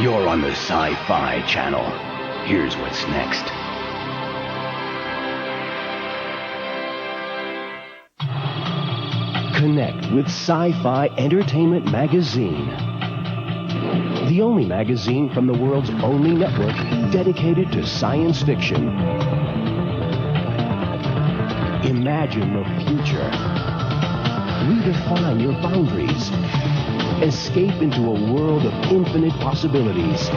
You're on the Sci-Fi Channel. Here's what's next. Connect with Sci-Fi Entertainment Magazine. The only magazine from the world's only network dedicated to science fiction. Imagine the future. Redefine your boundaries. Escape into a world of infinite possibilities.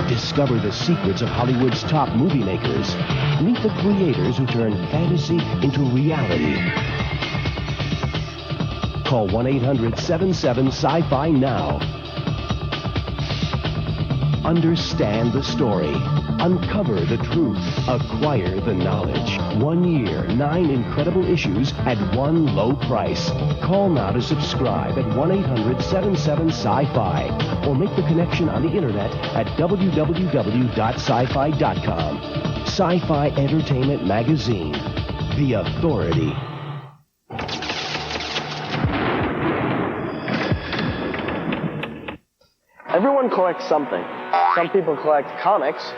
Discover the secrets of Hollywood's top movie makers. Meet the creators who turn fantasy into reality. Call 1-800-77-SCI-FI now. Understand the story. Uncover the truth. Acquire the knowledge. 1 year, 9 incredible issues at one low price. Call now to subscribe at 1-800-77-SCI-FI or make the connection on the internet at www.sci-fi.com. Sci-Fi Entertainment Magazine. The authority. Everyone collects something. Some people collect comics.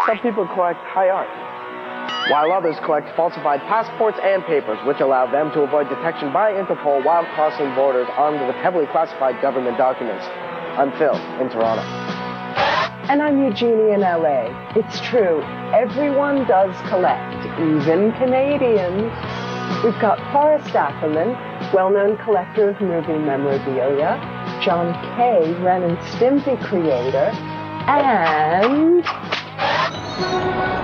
Some people collect high art. While others collect falsified passports and papers, which allow them to avoid detection by Interpol while crossing borders armed with heavily classified government documents. I'm Phil, in Toronto. And I'm Eugenie in LA. It's true, everyone does collect, even Canadians. We've got Forrest Ackerman, well-known collector of movie memorabilia, John Kay, Ren and Stimpy creator, and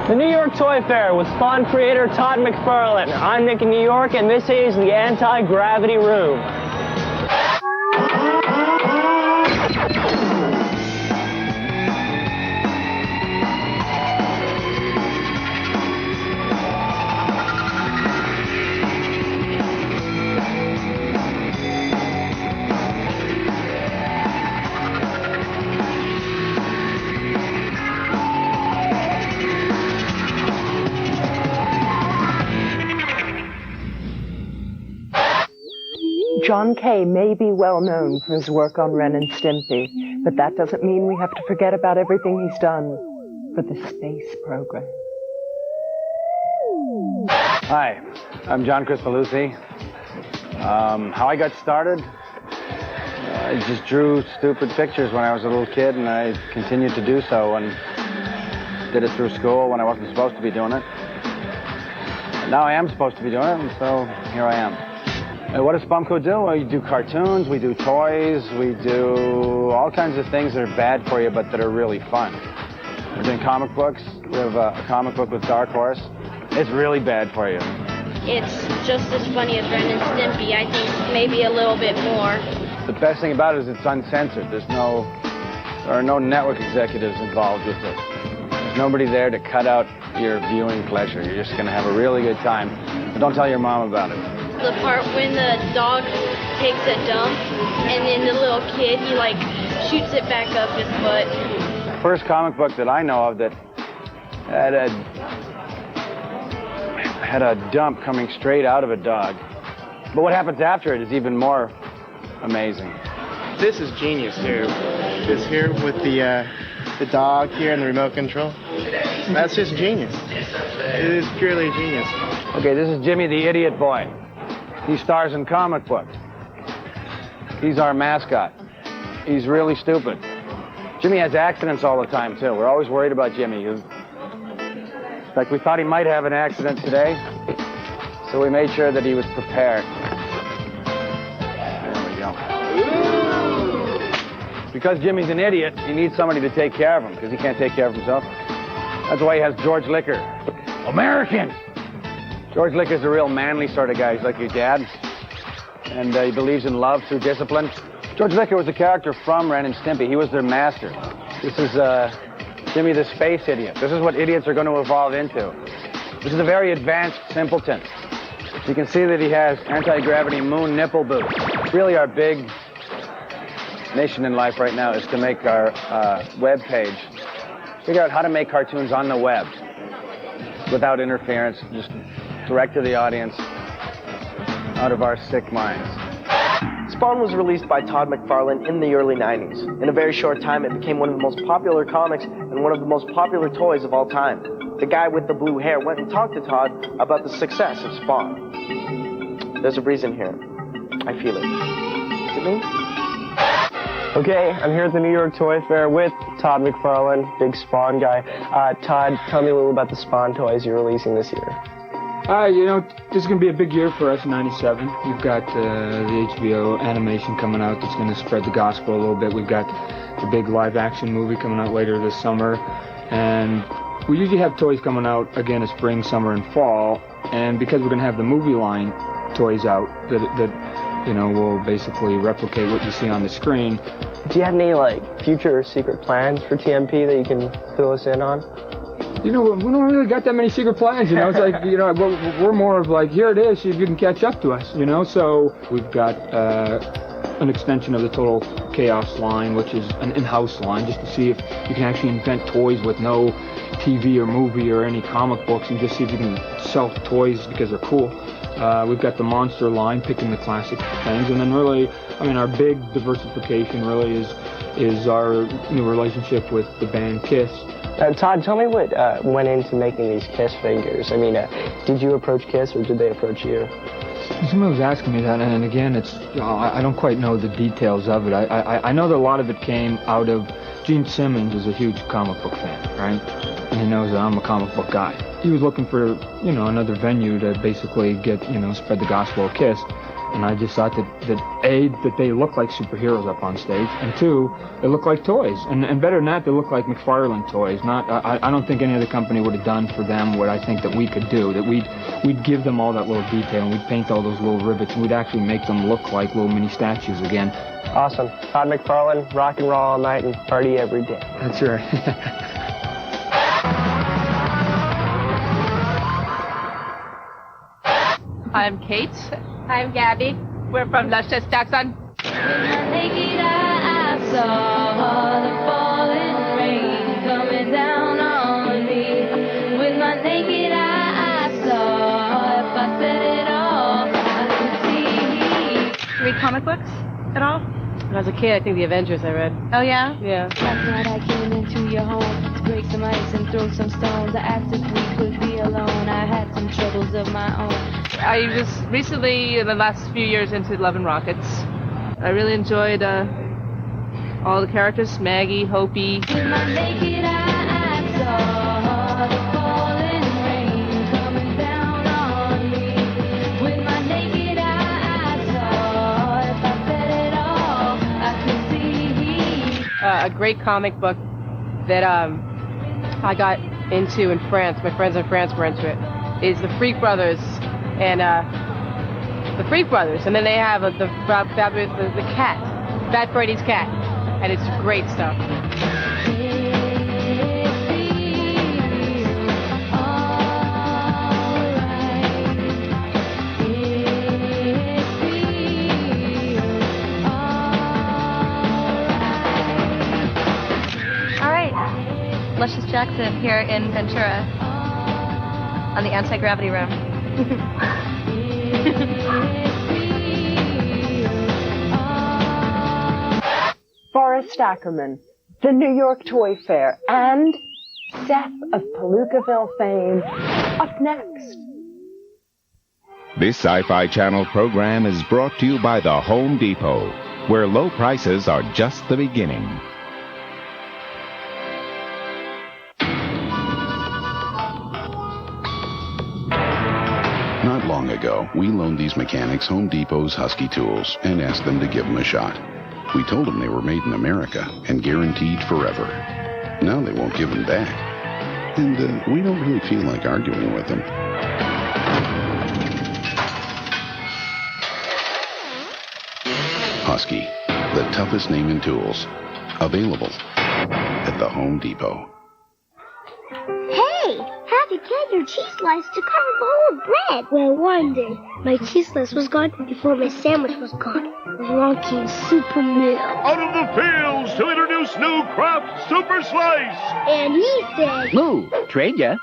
the New York Toy Fair with Spawn creator Todd McFarlane. I'm Nick in New York, and this is the Anti-Gravity Room. John Kay may be well known for his work on Ren and Stimpy, but that doesn't mean we have to forget about everything he's done for the space program. Hi, I'm John Kricfalusi. How I got started? I just drew stupid pictures when I was a little kid, and I continued to do so, and did it through school when I wasn't supposed to be doing it. Now I am supposed to be doing it, and so here I am. What does Spumco do? Well, you do cartoons, we do toys, we do all kinds of things that are bad for you but that are really fun. We're doing comic books. We have a comic book with Dark Horse. It's really bad for you. It's just as funny as Ren and Stimpy, I think maybe a little bit more. The best thing about it is it's uncensored. There are no network executives involved with it. There's nobody there to cut out your viewing pleasure. You're just going to have a really good time. But don't tell your mom about it. The part when the dog takes a dump and then the little kid, he like shoots it back up his butt. First comic book that I know of that had a dump coming straight out of a dog. But what happens after it is even more amazing. This is genius here. This here with the dog here and the remote control. That's just genius. It is purely genius. Okay, this is Jimmy the Idiot Boy. He stars in comic books. He's our mascot. He's really stupid. Jimmy has accidents all the time, too. We're always worried about Jimmy. In fact, we thought he might have an accident today, so we made sure that he was prepared. There we go. Because Jimmy's an idiot, he needs somebody to take care of him, because he can't take care of himself. That's why he has George Liquor. American! George Licker's a real manly sort of guy. He's like your dad. And he believes in love through discipline. George Licker was a character from Ren and Stimpy. He was their master. This is Jimmy the Space Idiot. This is what idiots are going to evolve into. This is a very advanced simpleton. You can see that he has anti-gravity moon nipple boots. Really our big mission in life right now is to make our web page. Figure out how to make cartoons on the web without interference, just direct to the audience, out of our sick minds. Spawn was released by Todd McFarlane in the early 90s. In a very short time, it became one of the most popular comics and one of the most popular toys of all time. The guy with the blue hair went and talked to Todd about the success of Spawn. There's a reason here. I feel it. Is it me? Okay, I'm here at the New York Toy Fair with Todd McFarlane, big Spawn guy. Todd, tell me a little about the Spawn toys you're releasing this year. This is going to be a big year for us in 97. We've got the HBO animation coming out that's going to spread the gospel a little bit. We've got the big live-action movie coming out later this summer. And we usually have toys coming out again in spring, summer, and fall. And because we're going to have the movie line toys out that will basically replicate what you see on the screen. Do you have any, future secret plans for TMP that you can fill us in on? We don't really got that many secret plans, It's like, we're more of like, here it is, see if you can catch up to us, So we've got an extension of the Total Chaos line, which is an in-house line, just to see if you can actually invent toys with no TV or movie or any comic books, and just see if you can sell toys because they're cool. We've got the Monster line, picking the classic things, and then really, our big diversification really is our new relationship with the band Kiss. Todd, tell me what went into making these Kiss figures. Did you approach Kiss or did they approach you? Somebody was asking me that, and again, I don't quite know the details of it. I know that a lot of it came out of Gene Simmons is a huge comic book fan, right? And he knows that I'm a comic book guy. He was looking for, another venue to basically get, spread the gospel of Kiss. And I just thought that they look like superheroes up on stage, and two, they look like toys. And better than that, they look like McFarlane toys. I don't think any other company would have done for them what I think that we could do, that we'd give them all that little detail, and we'd paint all those little rivets, and we'd actually make them look like little mini statues again. Awesome. Todd McFarlane, rock and roll all night and party every day. That's right. I'm Kate. I'm Gabby. We're from Luscious, Jackson. With my naked eye, I saw the falling rain coming down on me. With my naked eye, I saw if I set it off, I could see. Read comic books at all? When I was a kid, I think the Avengers I read. Oh, yeah? Yeah. Last night I came into your home to break some ice and throw some stones. I asked if we could be alone. I had some troubles of my own. I was recently, in the last few years, into Love and Rockets. I really enjoyed all the characters, Maggie, Hopi. With my naked eye, I saw the falling rain coming down on me. With my naked eye, I saw if I set it off, I could see. A great comic book that I got into in France. My friends in France were into it. Is the Freak Brothers. And the Freak Brothers, and then they have the cat, Fat Freddy's cat, and it's great stuff. All right, Luscious Jackson here in Ventura on the anti-gravity room. Forrest Ackerman, the New York Toy Fair, and Seth of Palookaville fame up next. This Sci-Fi Channel program is brought to you by the Home Depot, where low prices are just the beginning. Not long ago, we loaned these mechanics Home Depot's Husky tools and asked them to give them a shot. We told them they were made in America and guaranteed forever. Now they won't give them back. And we don't really feel like arguing with them. Husky, the toughest name in tools. Available at the Home Depot. Hey, Happy Kid, your cheese slice to cover the whole bread. Well, one day, my cheese slice was gone before my sandwich was gone. Along came Super Mill. Out of the fields to introduce new Kraft Super Slice. And he said, Moo, trade ya.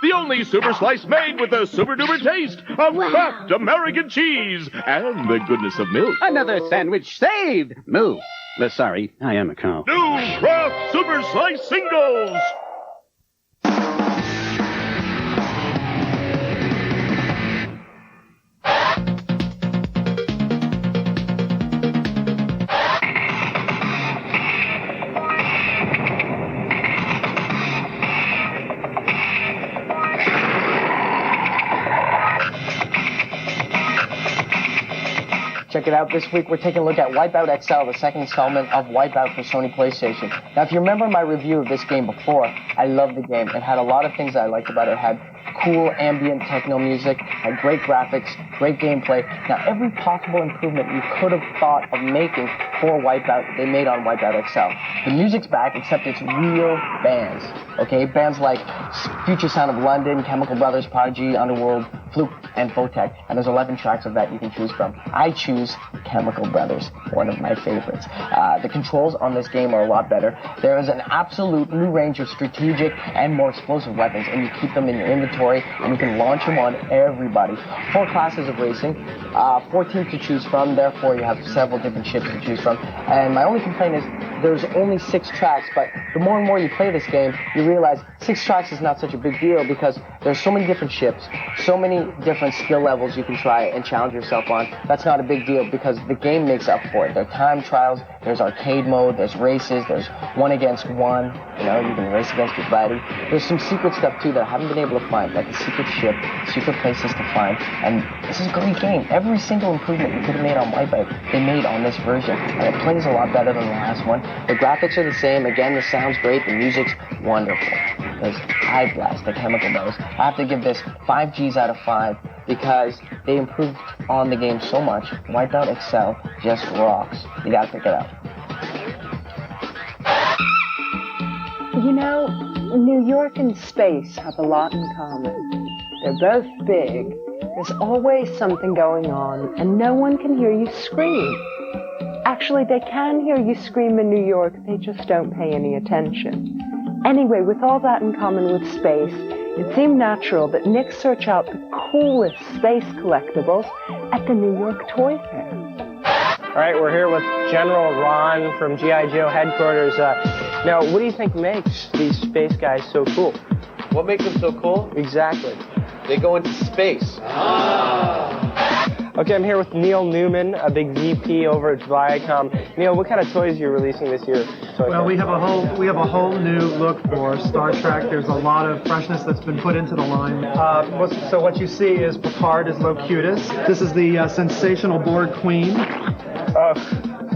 the only super slice made with the super duper taste of Kraft American cheese and the goodness of milk. Another sandwich saved. Moo. Sorry, I am a cow. New Kraft Super Slice Singles. Check it out. This week we're taking a look at Wipeout XL, the second installment of Wipeout for Sony PlayStation. Now, if you remember my review of this game before, I loved the game. It had a lot of things that I liked about it. It had cool ambient techno music, had great graphics, great gameplay. Now, every possible improvement you could have thought of making for Wipeout, they made on Wipeout XL. The music's back, except it's real bands. Okay, bands like Future Sound of London, Chemical Brothers, Prodigy, Underworld, Fluke, and Photech. And there's 11 tracks of that you can choose from. I choose Chemical Brothers, one of my favorites. The controls on this game are a lot better. There is an absolute new range of strategic and more explosive weapons, and you keep them in your inventory, and you can launch them on everybody. 4 classes of racing, 4 teams to choose from, therefore you have several different ships to choose from. And my only complaint is there's only 6 tracks, but the more and more you play this game, you realize 6 tracks is not such a big deal because there's so many different ships, so many different skill levels you can try and challenge yourself on. That's not a big deal because the game makes up for it. There are time trials, there's arcade mode, there's races, there's 1 against 1, you know, you can race against your buddy. There's some secret stuff too that I haven't been able to find, like a secret ship, secret places to find, and this is a great game. Every single improvement you could have made on Wipeout, they made on this version, and it plays a lot better than the last one. The graphics are the same, again, the sound's great, the music's wonderful. There's High Blast, the Chemical Brothers. I have to give this 5 G's out of 5 because they improved on the game so much. Wipeout XL just rocks. You gotta pick it up. You know, New York and space have a lot in common. They're both big, there's always something going on, and no one can hear you scream. Actually, they can hear you scream in New York, they just don't pay any attention. Anyway, with all that in common with space, it seemed natural that Nick search out the coolest space collectibles at the New York Toy Fair. All right, we're here with General Ron from G.I. Joe headquarters. Now, what do you think makes these space guys so cool? What makes them so cool? Exactly. They go into space. Okay, I'm here with Neil Newman, a big VP over at Viacom. Neil, what kind of toys are you releasing this year? Well, we have a whole new look for Star Trek. There's a lot of freshness that's been put into the line. So what you see is Picard as Locutus. This is the sensational Borg Queen.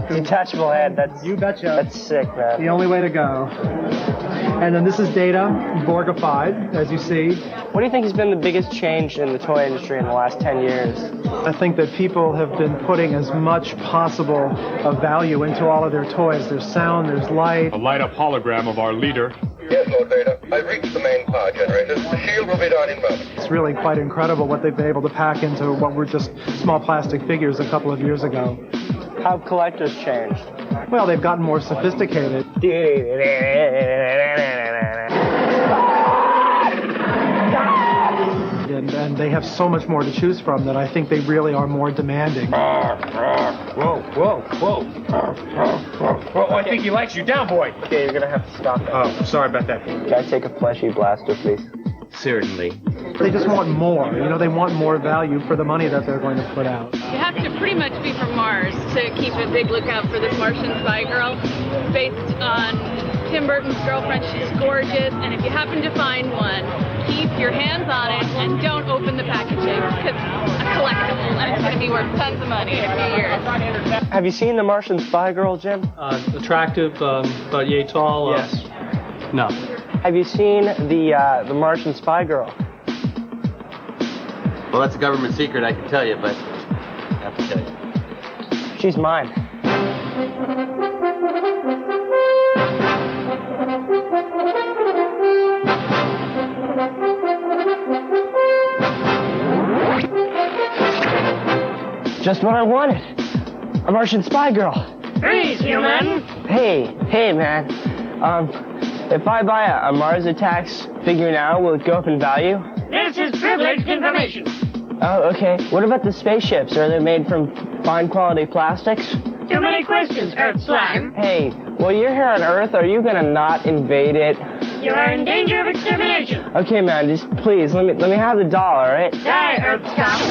Detachable head. You betcha. That's sick, man. The only way to go. And then this is Data, Borgified, as you see. What do you think has been the biggest change in the toy industry in the last 10 years? I think that people have been putting as much possible of value into all of their toys. There's sound, there's light. A light-up hologram of our leader. Yes, Lord Vader. I've reached the main power generators. The shield will be down in moments. It's really quite incredible what they've been able to pack into what were just small plastic figures a couple of years ago. How have collectors changed? Well, they've gotten more sophisticated. And they have so much more to choose from that I think they really are more demanding. Whoa, whoa, whoa. Whoa, I think he likes you. Down, boy. Okay, you're going to have to stop that. Oh, sorry about that. Can I take a fleshy blaster, please? Certainly. They just want more. You know, they want more value for the money that they're going to put out. You have to pretty much be from Mars to keep a big lookout for this Martian spy girl. It's based on Tim Burton's girlfriend. She's gorgeous, and if you happen to find one, keep your hands on it and don't open the packaging because it's a collectible and it's going to be worth tons of money in a few years. Have you seen the Martian spy girl, Jim? Attractive, but yay tall. Yes. No. Have you seen the Martian spy girl? Well, that's a government secret, I can tell you, but I have to tell you. She's mine. Just what I wanted. A Martian spy girl. Hey, human. Hey, man. If I buy a Mars Attacks figure now, will it go up in value? This is privileged information. Oh, okay. What about the spaceships? Are they made from fine quality plastics? Too many questions, Earth Slime. Hey, well, you're here on Earth. Are you gonna not invade it? You are in danger of extermination. Okay, man, just please, let me have the doll, all right? Die, Earth Scum.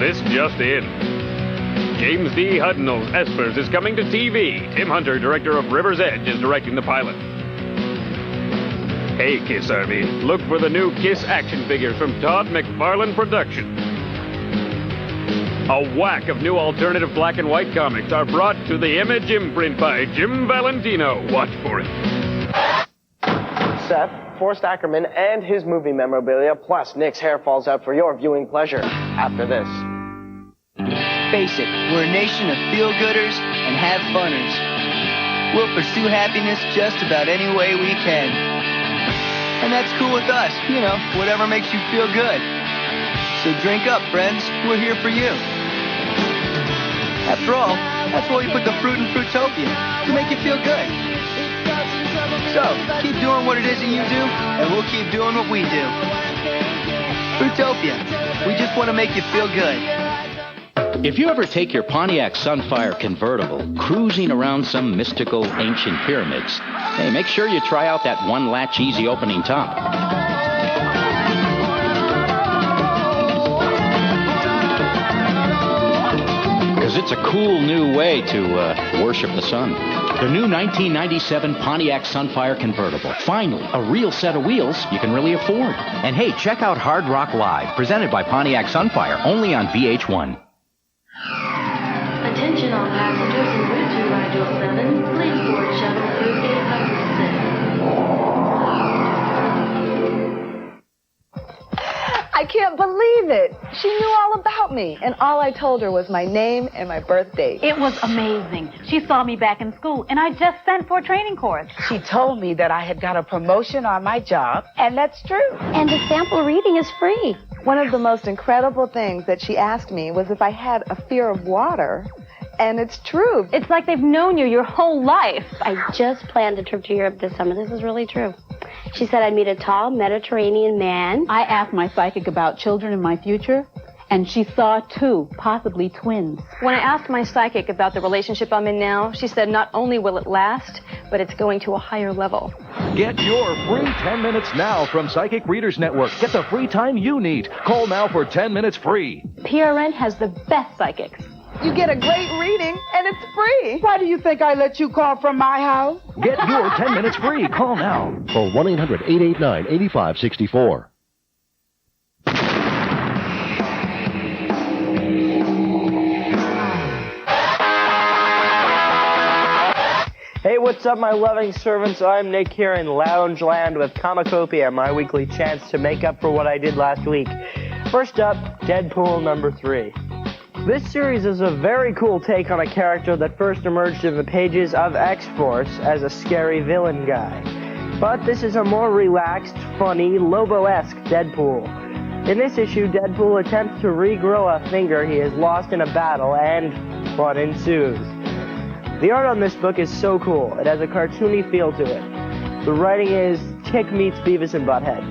This just in. James D. Hudnall's Espers is coming to TV. Tim Hunter, director of River's Edge, is directing the pilot. Hey, Kiss Army, look for the new Kiss action figures from Todd McFarlane Productions. A whack of new alternative black and white comics are brought to the Image imprint by Jim Valentino. Watch for it. Seth, Forrest Ackerman, and his movie memorabilia, plus Nick's hair falls out for your viewing pleasure after this. Face it, we're a nation of feel-gooders and have-funners. We'll pursue happiness just about any way we can. And that's cool with us, you know, whatever makes you feel good. So drink up, friends, we're here for you. After all, that's why we put the fruit in Fruitopia, to make you feel good. So, keep doing what it is that you do, and we'll keep doing what we do. Fruitopia, we just want to make you feel good. If you ever take your Pontiac Sunfire convertible cruising around some mystical ancient pyramids, hey, make sure you try out that one latch easy opening top. Because it's a cool new way to worship the sun. The new 1997 Pontiac Sunfire convertible. Finally, a real set of wheels you can really afford. And hey, check out Hard Rock Live, presented by Pontiac Sunfire, only on VH1. Attention all passengers en route to Ride 7. Please board shuttle through gate number 6. I can't believe it. She knew all about me, and all I told her was my name and my birth date. It was amazing. She saw me back in school, and I just sent for a training course. She told me that I had got a promotion on my job, and that's true. And the sample reading is free. One of the most incredible things that she asked me was if I had a fear of water, and it's true. It's like they've known you your whole life. I just planned a trip to Europe this summer. This is really true. She said I'd meet a tall Mediterranean man. I asked my psychic about children in my future, and she saw 2, possibly twins. When I asked my psychic about the relationship I'm in now, she said not only will it last, but it's going to a higher level. Get your free 10 minutes now from Psychic Readers Network. Get the free time you need. Call now for 10 minutes free. PRN has the best psychics. You get a great reading, and it's free. Why do you think I let you call from my house? Get your 10 minutes free. Call now. Call 1-800-889-8564. Hey, what's up, my loving servants? I'm Nick here in Lounge Land with Comicopia, my weekly chance to make up for what I did last week. First up, Deadpool number 3. This series is a very cool take on a character that first emerged in the pages of X-Force as a scary villain guy. But this is a more relaxed, funny, Lobo-esque Deadpool. In this issue, Deadpool attempts to regrow a finger he has lost in a battle, and what ensues. The art on this book is so cool. It has a cartoony feel to it. The writing is Tick meets Beavis and Butthead.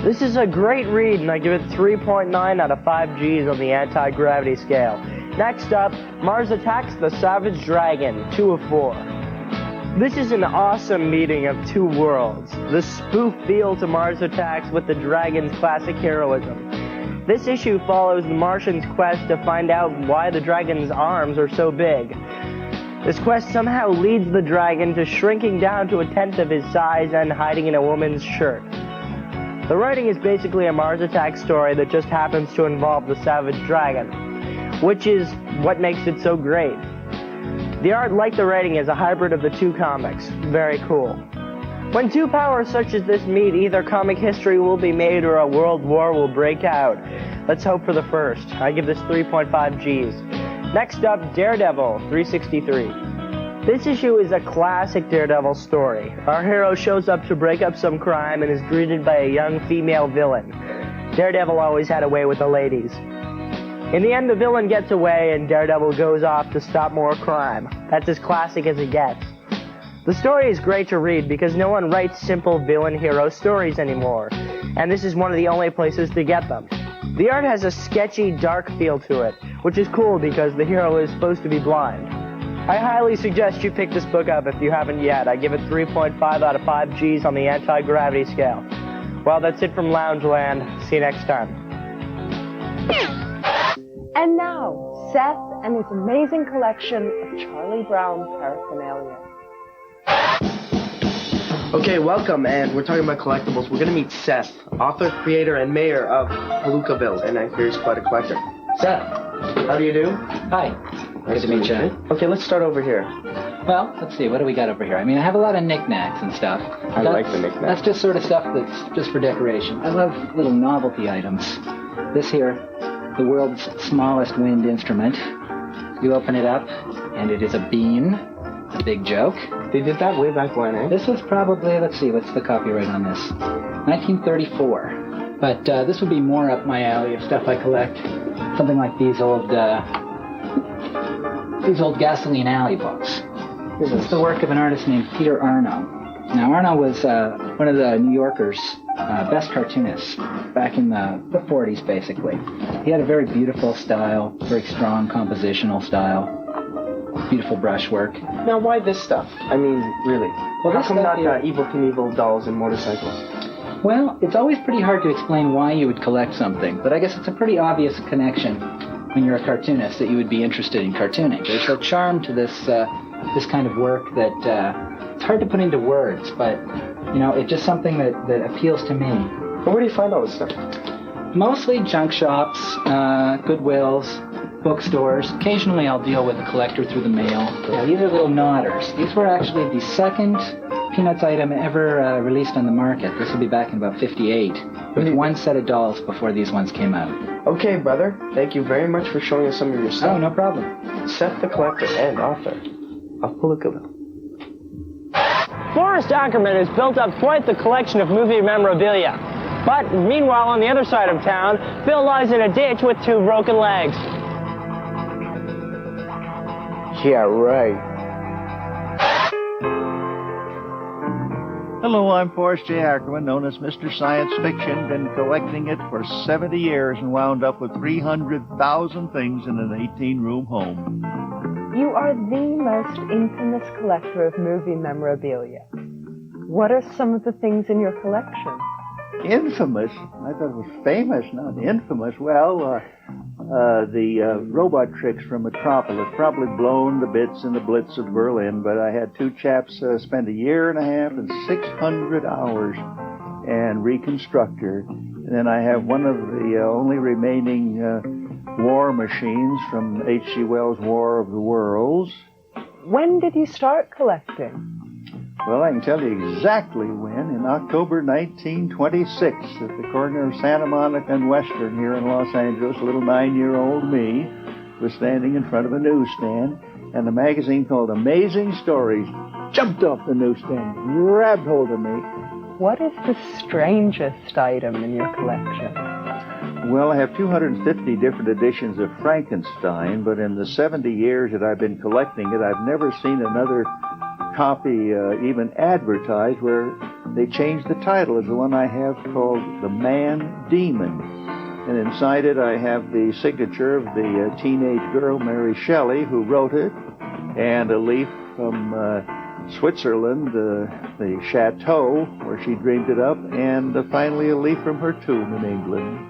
This is a great read, and I give it 3.9 out of 5 Gs on the anti-gravity scale. Next up, Mars Attacks the Savage Dragon, 2 of 4. This is an awesome meeting of two worlds. The spoof feel to Mars Attacks with the dragon's classic heroism. This issue follows the Martian's quest to find out why the dragon's arms are so big. This quest somehow leads the dragon to shrinking down to 1/10 of his size and hiding in a woman's shirt. The writing is basically a Mars Attack story that just happens to involve the Savage Dragon, which is what makes it so great. The art, like the writing, is a hybrid of the two comics. Very cool. When two powers such as this meet, either comic history will be made or a world war will break out. Let's hope for the first. I give this 3.5 Gs. Next up, Daredevil, 363. This issue is a classic Daredevil story. Our hero shows up to break up some crime and is greeted by a young female villain. Daredevil always had a way with the ladies. In the end, the villain gets away and Daredevil goes off to stop more crime. That's as classic as it gets. The story is great to read because no one writes simple villain-hero stories anymore, and this is one of the only places to get them. The art has a sketchy, dark feel to it, which is cool because the hero is supposed to be blind. I highly suggest you pick this book up if you haven't yet. I give it 3.5 out of 5 G's on the anti-gravity scale. Well, that's it from Loungeland. See you next time. And now, Seth and his amazing collection of Charlie Brown paraphernalia. Okay, welcome, and we're talking about collectibles. We're going to meet Seth, author, creator, and mayor of Palookaville, and I hear he's quite a collector. Seth, how do you do? Hi. Nice Good to meet you. Okay, let's start over here. Well, let's see, what do we got over here? I mean, I have a lot of knickknacks and stuff. I like the knickknacks. That's just sort of stuff that's just for decoration. I love little novelty items. This here, the world's smallest wind instrument. You open it up, and it is a bean. A big joke. They did that way back when, eh? This was probably, let's see, what's the copyright on this? 1934. But this would be more up my alley of stuff I collect. Something like these old Gasoline Alley books. It's the work of an artist named Peter Arno. Now, Arno was one of the New Yorker's best cartoonists back in the 40s, basically. He had a very beautiful style, very strong compositional style. Beautiful brushwork. Now, why this stuff? I mean, really. Well, how come not Evel Knievel dolls and motorcycles? Well, it's always pretty hard to explain why you would collect something, but I guess it's a pretty obvious connection when you're a cartoonist that you would be interested in cartooning. There's a charm to this kind of work that it's hard to put into words, but, you know, it's just something that appeals to me. But where do you find all this stuff? Mostly junk shops, Goodwills, bookstores. Occasionally I'll deal with a collector through the mail. Yeah, these are little nodders. These were actually the second Peanuts item ever released on the market. This will be back in about 58, with one set of dolls before these ones came out. Okay, brother. Thank you very much for showing us some of your stuff. Oh, no problem. Seth the collector and author of Palookaville. Forrest Ackerman has built up quite the collection of movie memorabilia. But meanwhile, on the other side of town, Phil lies in a ditch with 2 broken legs. Yeah, right. Hello, I'm Forrest J. Ackerman, known as Mr. Science Fiction. Been collecting it for 70 years and wound up with 300,000 things in an 18-room home. You are the most infamous collector of movie memorabilia. What are some of the things in your collection? Infamous? I thought it was famous, not infamous. Well, the robot tricks from Metropolis, probably blown to bits in the Blitz of Berlin, but I had 2 chaps spend 1.5 years and 600 hours and reconstruct her. And then I have one of the only remaining war machines from H.G. Wells' War of the Worlds. When did you start collecting? Well, I can tell you exactly when. In October 1926, at the corner of Santa Monica and Western here in Los Angeles, a little 9-year-old me was standing in front of a newsstand, and a magazine called Amazing Stories jumped off the newsstand, grabbed hold of me. What is the strangest item in your collection? Well, I have 250 different editions of Frankenstein, but in the 70 years that I've been collecting it, I've never seen another copy even advertised where they changed the title as the one I have called The Man Demon. And inside it I have the signature of the teenage girl Mary Shelley who wrote it, and a leaf from Switzerland, the chateau where she dreamed it up, and finally a leaf from her tomb in England.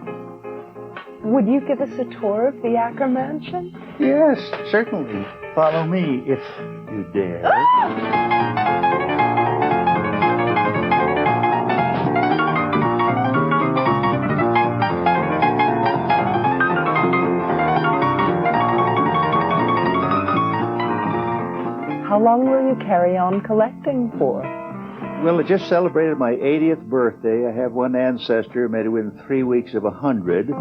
Would you give us a tour of the Acker Mansion? Yes, certainly. Follow me if you dare. How long will you carry on collecting for? Well, I just celebrated my 80th birthday. I have one ancestor who made it within 3 weeks of 100.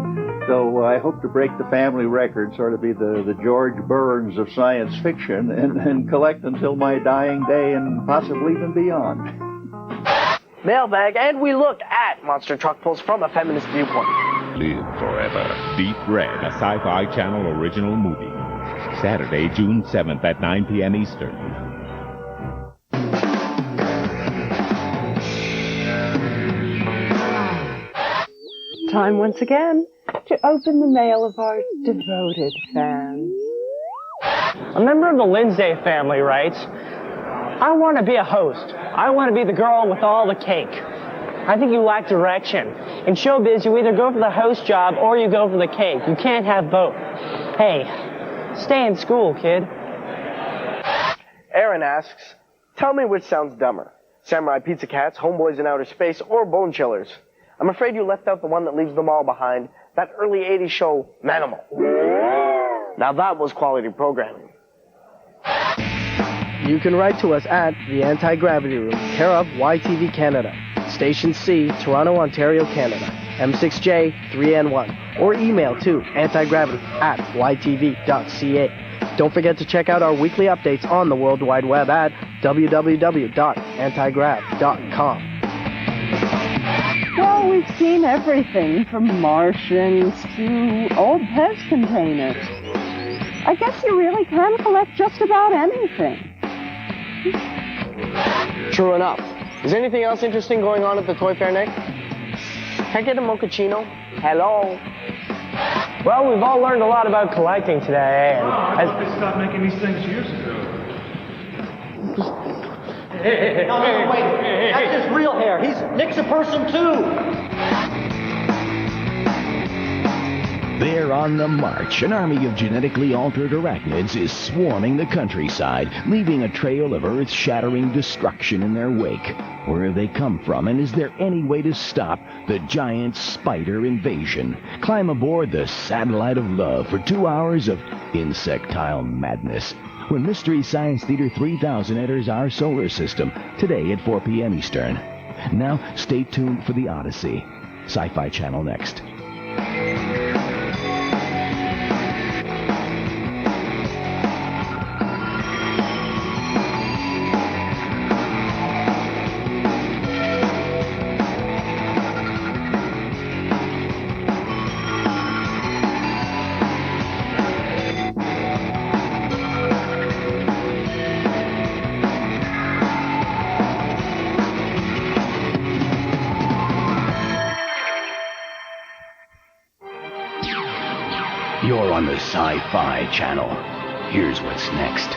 So I hope to break the family record, sort of be the George Burns of science fiction, and collect until my dying day and possibly even beyond. Mailbag, and we look at monster truck pulls from a feminist viewpoint. Live forever. Deep Red, a Sci-Fi Channel original movie. Saturday, June 7th at 9 p.m. Eastern. Time once again to open the mail of our devoted fans. A member of the Lindsay family writes, I want to be a host. I want to be the girl with all the cake. I think you lack direction. In showbiz, you either go for the host job or you go for the cake. You can't have both. Hey, stay in school, kid. Aaron asks, tell me which sounds dumber. Samurai Pizza Cats, Homeboys in Outer Space, or Bone Chillers? I'm afraid you left out the one that leaves them all behind, that early 80s show, Manimal. Now that was quality programming. You can write to us at the Anti-Gravity Room, care of YTV Canada, Station C, Toronto, Ontario, Canada, M6J 3N1, or email to antigravity@ytv.ca. Don't forget to check out our weekly updates on the World Wide Web at www.antigrav.com. Well, we've seen everything from Martians to old Pez containers. I guess you really can collect just about anything. True enough. Is anything else interesting going on at the toy fair, Nick? Can I get a mochaccino? Hello? Well, we've all learned a lot about collecting today. And I thought they stopped making these things years ago. No, wait. That's his real hair. Nick's a person, too. They're on the march. An army of genetically altered arachnids is swarming the countryside, leaving a trail of earth-shattering destruction in their wake. Where have they come from, and is there any way to stop the giant spider invasion? Climb aboard the Satellite of Love for 2 hours of insectile madness when Mystery Science Theater 3000 enters our solar system, today at 4 p.m. Eastern. Now, stay tuned for the Odyssey. Sci-Fi Channel next. You're on the Sci-Fi Channel. Here's what's next.